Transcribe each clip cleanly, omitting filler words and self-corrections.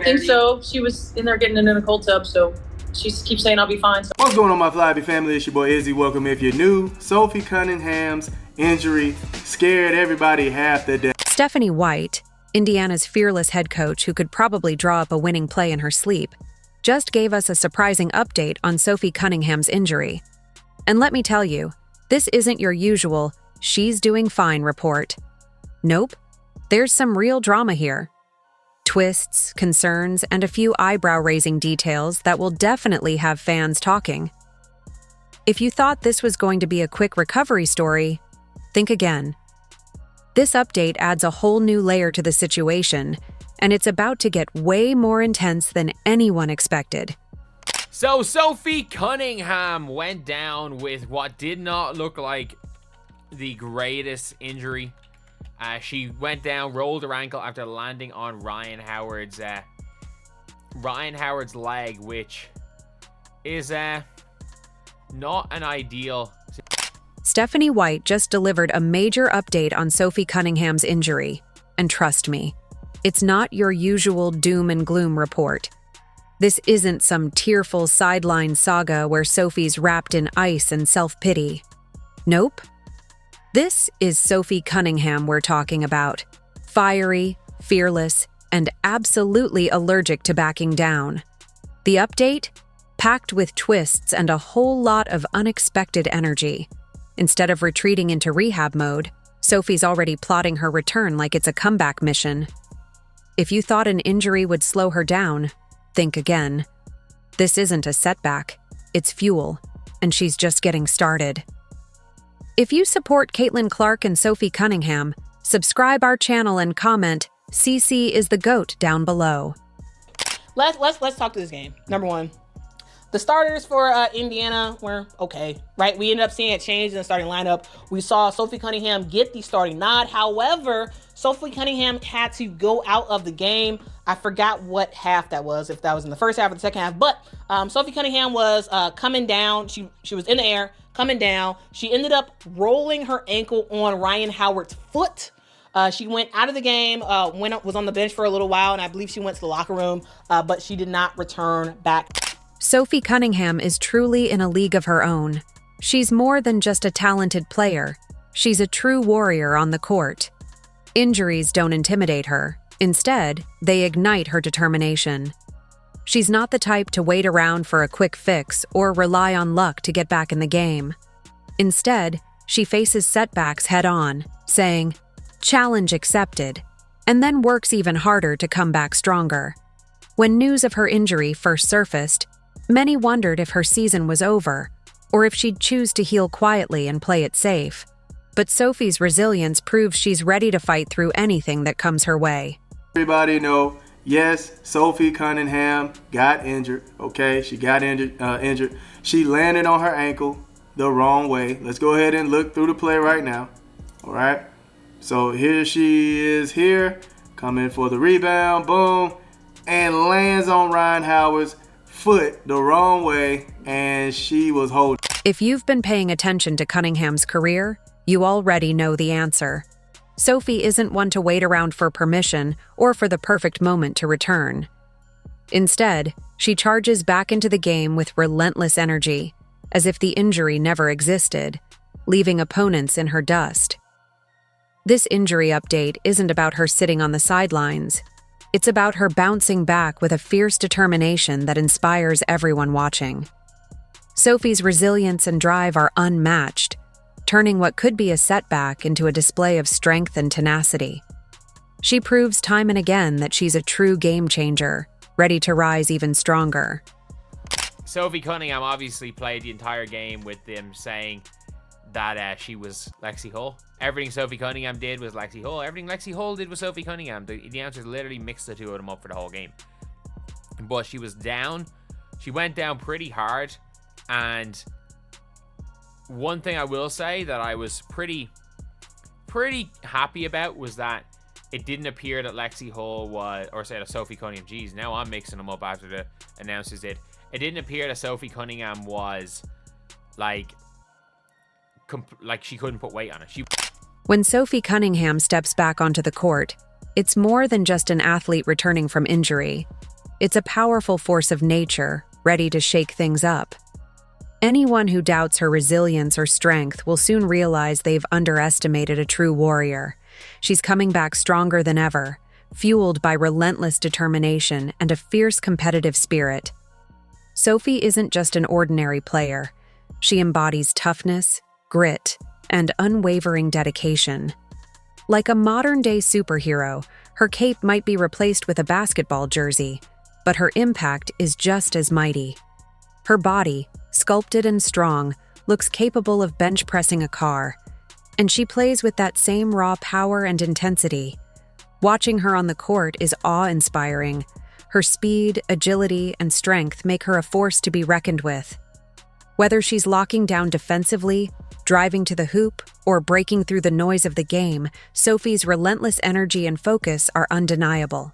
think so. She was in there getting in a cold tub, so she keeps saying I'll be fine. So. What's going on, my Flyby family? It's your boy Izzy. Welcome if you're new. Sophie Cunningham's injury scared everybody half the day. Stephanie White, Indiana's fearless head coach who could probably draw up a winning play in her sleep, just gave us a surprising update on Sophie Cunningham's injury. And let me tell you, this isn't your usual "she's doing fine" report. Nope, there's some real drama here. Twists, concerns, and a few eyebrow-raising details that will definitely have fans talking. If you thought this was going to be a quick recovery story, think again. This update adds a whole new layer to the situation, and it's about to get way more intense than anyone expected. So Sophie Cunningham went down with what did not look like the greatest injury. She went down, rolled her ankle after landing on Ryan Howard's leg, which is not an ideal. Stephanie White just delivered a major update on Sophie Cunningham's injury, and trust me, it's not your usual doom and gloom report. This isn't some tearful sideline saga where Sophie's wrapped in ice and self-pity. Nope. This is Sophie Cunningham we're talking about. Fiery, fearless, and absolutely allergic to backing down. The update? Packed with twists and a whole lot of unexpected energy. Instead of retreating into rehab mode, Sophie's already plotting her return like it's a comeback mission. If you thought an injury would slow her down, think again. This isn't a setback, it's fuel, and she's just getting started. If you support Caitlin Clark and Sophie Cunningham, subscribe our channel and comment "CC is the GOAT" down below. Let's talk to this game. Number one, the starters for Indiana were okay, right? We ended up seeing a change in the starting lineup. We saw Sophie Cunningham get the starting nod. However, Sophie Cunningham had to go out of the game. I forgot what half that was, if that was in the first half or the second half, but Sophie Cunningham was coming down. She was in the air, coming down. She ended up rolling her ankle on Ryan Howard's foot. She went out of the game, was on the bench for a little while, and I believe she went to the locker room, but she did not return back. Sophie Cunningham is truly in a league of her own. She's more than just a talented player. She's a true warrior on the court. Injuries don't intimidate her. Instead, they ignite her determination. She's not the type to wait around for a quick fix or rely on luck to get back in the game. Instead, she faces setbacks head-on, saying, "Challenge accepted," and then works even harder to come back stronger. When news of her injury first surfaced, many wondered if her season was over, or if she'd choose to heal quietly and play it safe. But Sophie's resilience proves she's ready to fight through anything that comes her way. Everybody know, yes, Sophie Cunningham got injured. Okay, she got injured. She landed on her ankle the wrong way. Let's go ahead and look through the play right now. All right. So here she is here, coming for the rebound, boom, and lands on Ryan Howard's foot the wrong way, and she was holding. If you've been paying attention to Cunningham's career, you already know the answer. Sophie isn't one to wait around for permission or for the perfect moment to return. Instead, she charges back into the game with relentless energy, as if the injury never existed, leaving opponents in her dust. This injury update isn't about her sitting on the sidelines. It's about her bouncing back with a fierce determination that inspires everyone watching. Sophie's resilience and drive are unmatched, turning what could be a setback into a display of strength and tenacity. She proves time and again that she's a true game changer, ready to rise even stronger. Sophie Cunningham obviously played the entire game with them saying that she was Lexi Hull. Everything Sophie Cunningham did was Lexi Hull. Everything Lexi Hull did was Sophie Cunningham. The answers literally mixed the two of them up for the whole game. But she was down. She went down pretty hard. And one thing I will say that I was pretty happy about was that it didn't appear that Lexi Hull was, or say that Sophie Cunningham, geez, now I'm mixing them up after the announcers did. It didn't appear that Sophie Cunningham was like she couldn't put weight on it. When Sophie Cunningham steps back onto the court, it's more than just an athlete returning from injury. It's a powerful force of nature, ready to shake things up. Anyone who doubts her resilience or strength will soon realize they've underestimated a true warrior. She's coming back stronger than ever, fueled by relentless determination and a fierce competitive spirit. Sophie isn't just an ordinary player. She embodies toughness, grit, and unwavering dedication. Like a modern-day superhero, her cape might be replaced with a basketball jersey, but her impact is just as mighty. Her body, sculpted and strong, looks capable of bench pressing a car, and she plays with that same raw power and intensity. Watching her on the court is awe-inspiring. Her speed, agility, and strength make her a force to be reckoned with. Whether she's locking down defensively, driving to the hoop, or breaking through the noise of the game, Sophie's relentless energy and focus are undeniable.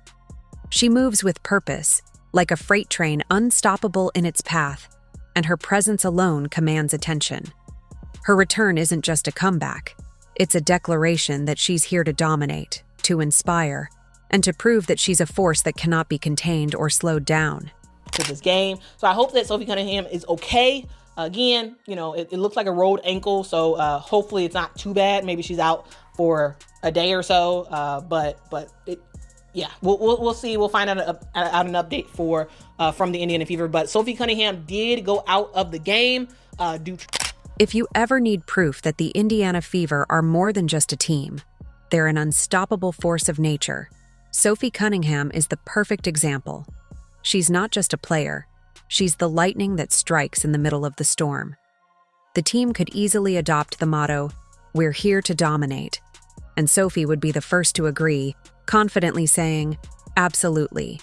She moves with purpose, like a freight train unstoppable in its path, and her presence alone commands attention. Her return isn't just a comeback. It's a declaration that she's here to dominate, to inspire, and to prove that she's a force that cannot be contained or slowed down. To this game. So I hope that Sophie Cunningham is okay. Again, it looks like a rolled ankle, so hopefully it's not too bad. Maybe she's out for a day or so, we'll see. We'll find out an update from the Indiana Fever. But Sophie Cunningham did go out of the game. If you ever need proof that the Indiana Fever are more than just a team, they're an unstoppable force of nature, Sophie Cunningham is the perfect example. She's not just a player. She's the lightning that strikes in the middle of the storm. The team could easily adopt the motto, "We're here to dominate," and Sophie would be the first to agree, confidently saying, "Absolutely."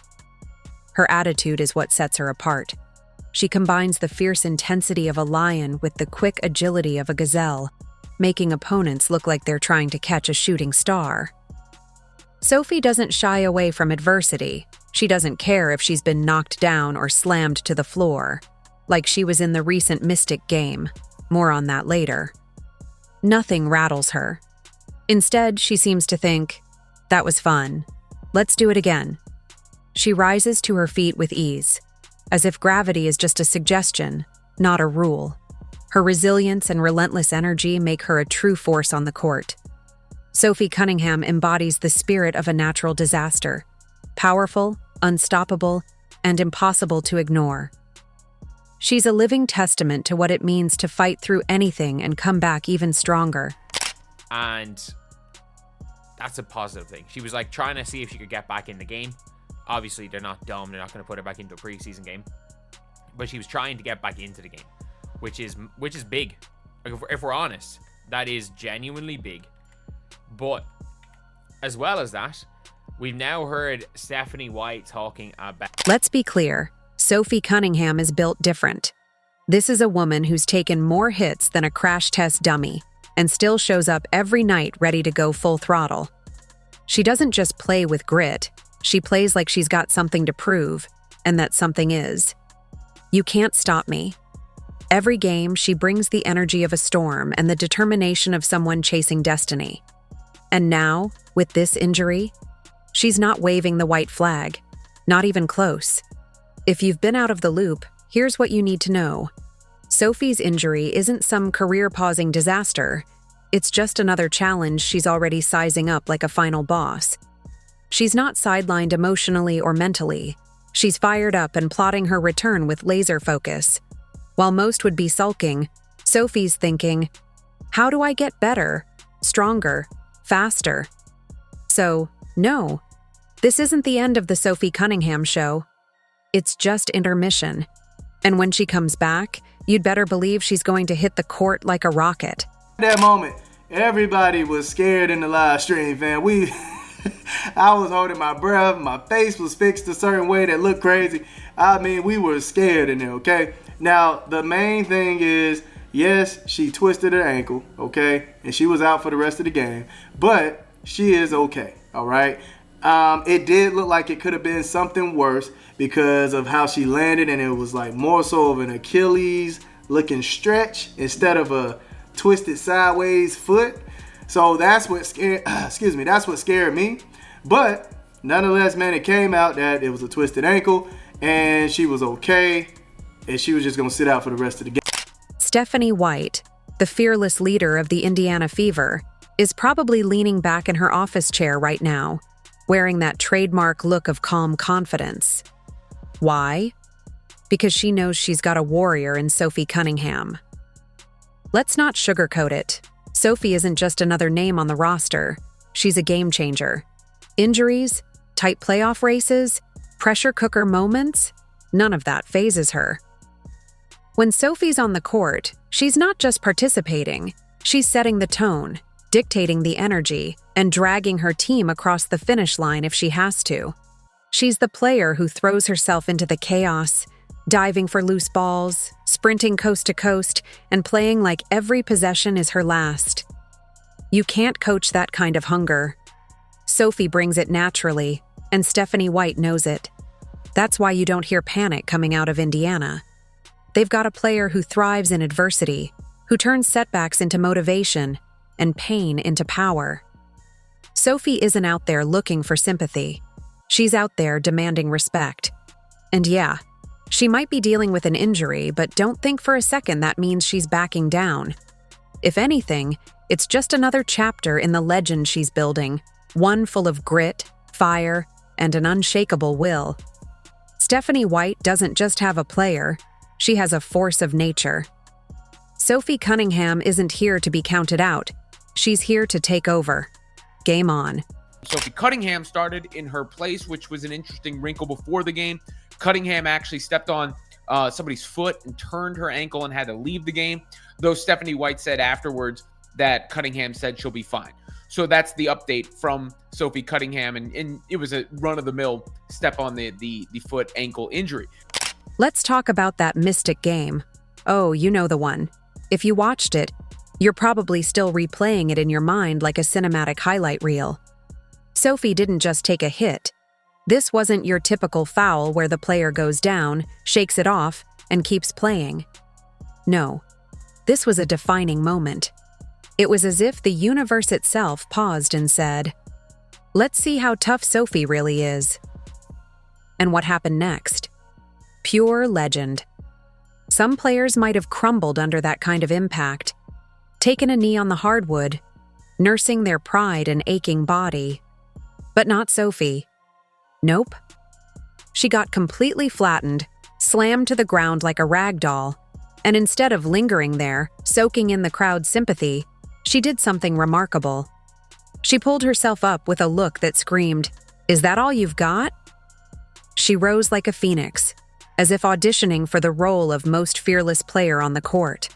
Her attitude is what sets her apart. She combines the fierce intensity of a lion with the quick agility of a gazelle, making opponents look like they're trying to catch a shooting star. Sophie doesn't shy away from adversity. She doesn't care if she's been knocked down or slammed to the floor, like she was in the recent Mystic game. More on that later. Nothing rattles her. Instead, she seems to think, "That was fun. Let's do it again." She rises to her feet with ease, as if gravity is just a suggestion, not a rule. Her resilience and relentless energy make her a true force on the court. Sophie Cunningham embodies the spirit of a natural disaster. Powerful, unstoppable, and impossible to ignore. She's a living testament to what it means to fight through anything and come back even stronger. And that's a positive thing. She was like trying to see if she could get back in the game. Obviously, they're not dumb. They're not going to put her back into a preseason game. But she was trying to get back into the game, which is big. Like if we're honest, that is genuinely big. But as well as that, we've now heard Stephanie White talking about... Let's be clear, Sophie Cunningham is built different. This is a woman who's taken more hits than a crash test dummy and still shows up every night ready to go full throttle. She doesn't just play with grit, she plays like she's got something to prove, and that something is. "You can't stop me." Every game, she brings the energy of a storm and the determination of someone chasing destiny. And now, with this injury, she's not waving the white flag, not even close. If you've been out of the loop, here's what you need to know. Sophie's injury isn't some career-pausing disaster. It's just another challenge she's already sizing up like a final boss. She's not sidelined emotionally or mentally. She's fired up and plotting her return with laser focus. While most would be sulking, Sophie's thinking, "How do I get better, stronger, faster?" So, no, this isn't the end of the Sophie Cunningham show. It's just intermission. And when she comes back, you'd better believe she's going to hit the court like a rocket. At that moment, everybody was scared in the live stream, fam. I was holding my breath. My face was fixed a certain way that looked crazy. I mean, we were scared in there, okay? Now, the main thing is, yes, she twisted her ankle, okay? And she was out for the rest of the game. But she is okay, all right? It did look like it could have been something worse because of how she landed, and it was like more so of an Achilles looking stretch instead of a twisted sideways foot. So that's what scared, that's what scared me. But nonetheless, man, it came out that it was a twisted ankle and she was okay and she was just going to sit out for the rest of the game. Stephanie White, the fearless leader of the Indiana Fever, is probably leaning back in her office chair right now, wearing that trademark look of calm confidence. Why? Because she knows she's got a warrior in Sophie Cunningham. Let's not sugarcoat it. Sophie isn't just another name on the roster. She's a game changer. Injuries, tight playoff races, pressure cooker moments, none of that phases her. When Sophie's on the court, she's not just participating, she's setting the tone, dictating the energy, and dragging her team across the finish line if she has to. She's the player who throws herself into the chaos, diving for loose balls, sprinting coast to coast, and playing like every possession is her last. You can't coach that kind of hunger. Sophie brings it naturally, and Stephanie White knows it. That's why you don't hear panic coming out of Indiana. They've got a player who thrives in adversity, who turns setbacks into motivation and pain into power. Sophie isn't out there looking for sympathy. She's out there demanding respect. And yeah, she might be dealing with an injury, but don't think for a second that means she's backing down. If anything, it's just another chapter in the legend she's building, one full of grit, fire, and an unshakable will. Stephanie White doesn't just have a player, she has a force of nature. Sophie Cunningham isn't here to be counted out. She's here to take over. Game on. Sophie Cunningham started in her place, which was an interesting wrinkle before the game. Cunningham actually stepped on somebody's foot and turned her ankle and had to leave the game, though Stephanie White said afterwards that Cunningham said she'll be fine. So that's the update from Sophie Cunningham, and it was a run-of-the-mill step on the foot ankle injury. Let's talk about that mystic game. Oh, you know the one. If you watched it, you're probably still replaying it in your mind like a cinematic highlight reel. Sophie didn't just take a hit. This wasn't your typical foul where the player goes down, shakes it off, and keeps playing. No, this was a defining moment. It was as if the universe itself paused and said, "Let's see how tough Sophie really is." And what happened next? Pure legend. Some players might have crumbled under that kind of impact, taken a knee on the hardwood, nursing their pride and aching body. But not Sophie. Nope. She got completely flattened, slammed to the ground like a rag doll, and instead of lingering there, soaking in the crowd's sympathy, she did something remarkable. She pulled herself up with a look that screamed, "Is that all you've got?" She rose like a phoenix, as if auditioning for the role of most fearless player on the court.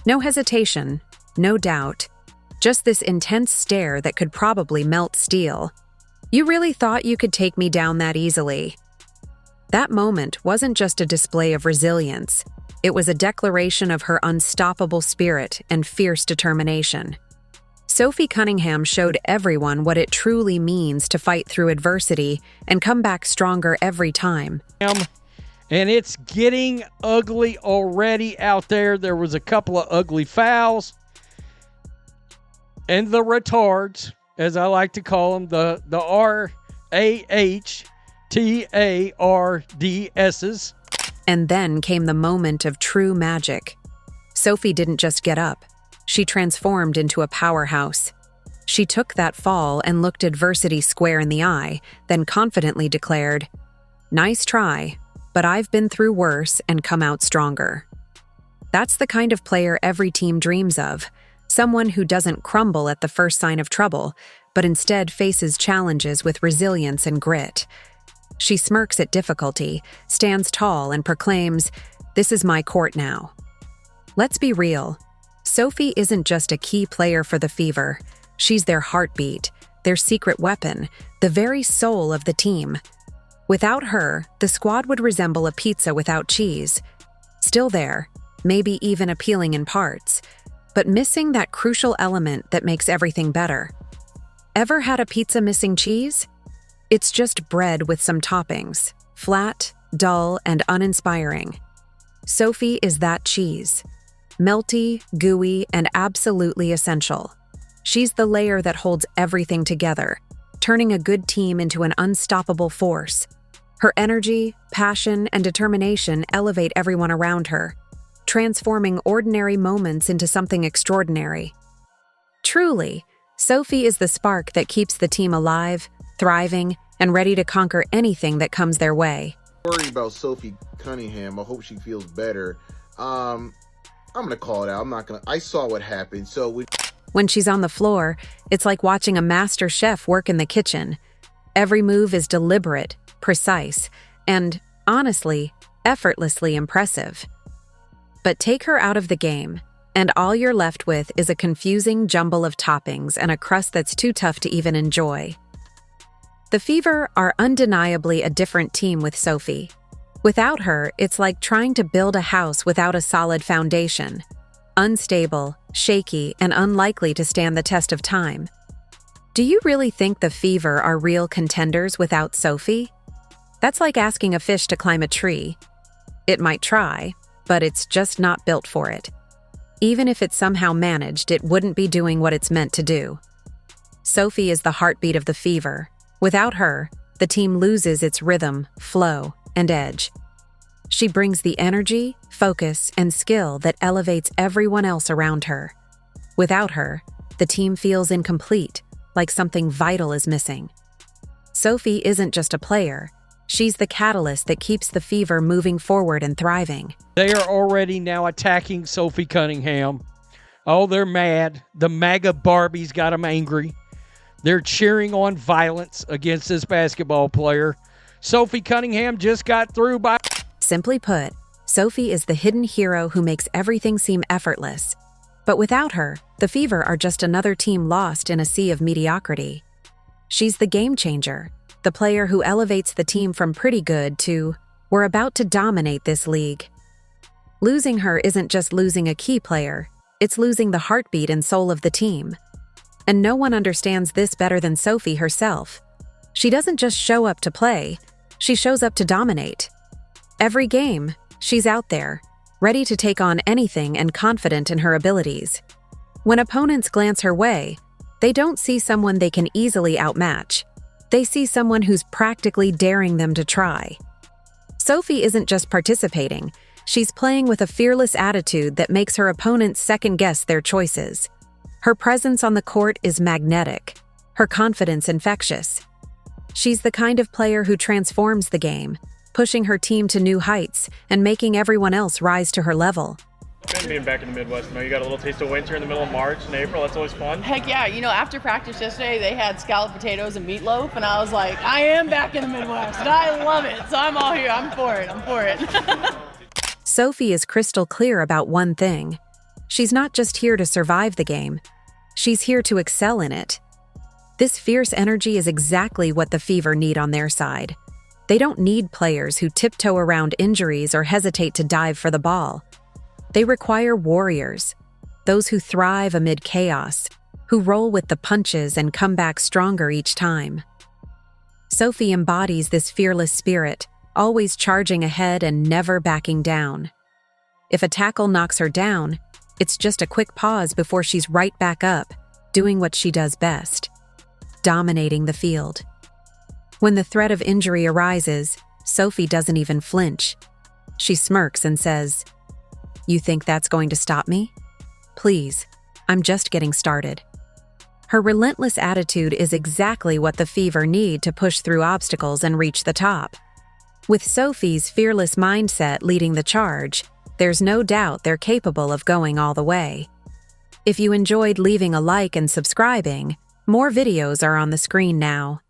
No hesitation, no doubt, just this intense stare that could probably melt steel. "You really thought you could take me down that easily?" That moment wasn't just a display of resilience. It was a declaration of her unstoppable spirit and fierce determination. Sophie Cunningham showed everyone what it truly means to fight through adversity and come back stronger every time. And it's getting ugly already out there. There was a couple of ugly fouls. And the retards, as I like to call them, the RAHTARDSs. And then came the moment of true magic. Sophie didn't just get up. She transformed into a powerhouse. She took that fall and looked adversity square in the eye, then confidently declared, "Nice try, but I've been through worse and come out stronger." That's the kind of player every team dreams of. Someone who doesn't crumble at the first sign of trouble, but instead faces challenges with resilience and grit. She smirks at difficulty, stands tall, and proclaims, "This is my court now." Let's be real. Sophie isn't just a key player for the Fever. She's their heartbeat, their secret weapon, the very soul of the team. Without her, the squad would resemble a pizza without cheese. Still there, maybe even appealing in parts, but missing that crucial element that makes everything better. Ever had a pizza missing cheese? It's just bread with some toppings, flat, dull, and uninspiring. Sophie is that cheese. Melty, gooey, and absolutely essential. She's the layer that holds everything together, turning a good team into an unstoppable force. Her energy, passion, and determination elevate everyone around her, transforming ordinary moments into something extraordinary. Truly, Sophie is the spark that keeps the team alive, thriving, and ready to conquer anything that comes their way. Worried about Sophie Cunningham. I hope she feels better. I'm gonna call it out. I saw what happened. When she's on the floor, it's like watching a master chef work in the kitchen. Every move is deliberate, precise, and, honestly, effortlessly impressive. But take her out of the game, and all you're left with is a confusing jumble of toppings and a crust that's too tough to even enjoy. The Fever are undeniably a different team with Sophie. Without her, it's like trying to build a house without a solid foundation. Unstable, shaky, and unlikely to stand the test of time. Do you really think the Fever are real contenders without Sophie? That's like asking a fish to climb a tree. It might try, but it's just not built for it. Even if it somehow managed, it wouldn't be doing what it's meant to do. Sophie is the heartbeat of the Fever. Without her, the team loses its rhythm, flow, and edge. She brings the energy, focus, and skill that elevates everyone else around her. Without her, the team feels incomplete, like something vital is missing. Sophie isn't just a player. She's the catalyst that keeps the Fever moving forward and thriving. They are already now attacking Sophie Cunningham. Oh, they're mad. The MAGA Barbies got them angry. They're cheering on violence against this basketball player. Sophie Cunningham just got through by... Simply put, Sophie is the hidden hero who makes everything seem effortless. But without her, the Fever are just another team lost in a sea of mediocrity. She's the game changer, the player who elevates the team from pretty good to, we're about to dominate this league. Losing her isn't just losing a key player, it's losing the heartbeat and soul of the team. And no one understands this better than Sophie herself. She doesn't just show up to play, she shows up to dominate. Every game, she's out there, ready to take on anything and confident in her abilities. When opponents glance her way, they don't see someone they can easily outmatch. They see someone who's practically daring them to try. Sophie isn't just participating, she's playing with a fearless attitude that makes her opponents second-guess their choices. Her presence on the court is magnetic, her confidence infectious. She's the kind of player who transforms the game, pushing her team to new heights and making everyone else rise to her level. Being back in the Midwest, you got a little taste of winter in the middle of March and April. That's always fun. Heck yeah. After practice yesterday, they had scalloped potatoes and meatloaf, and I was like, I am back in the Midwest, and I love it. So I'm all here. I'm for it. Sophie is crystal clear about one thing. She's not just here to survive the game. She's here to excel in it. This fierce energy is exactly what the Fever need on their side. They don't need players who tiptoe around injuries or hesitate to dive for the ball. They require warriors, those who thrive amid chaos, who roll with the punches and come back stronger each time. Sophie embodies this fearless spirit, always charging ahead and never backing down. If a tackle knocks her down, it's just a quick pause before she's right back up, doing what she does best, dominating the field. When the threat of injury arises, Sophie doesn't even flinch. She smirks and says, "You think that's going to stop me? Please, I'm just getting started." Her relentless attitude is exactly what the Fever need to push through obstacles and reach the top. With Sophie's fearless mindset leading the charge, there's no doubt they're capable of going all the way. If you enjoyed leaving a like and subscribing, more videos are on the screen now.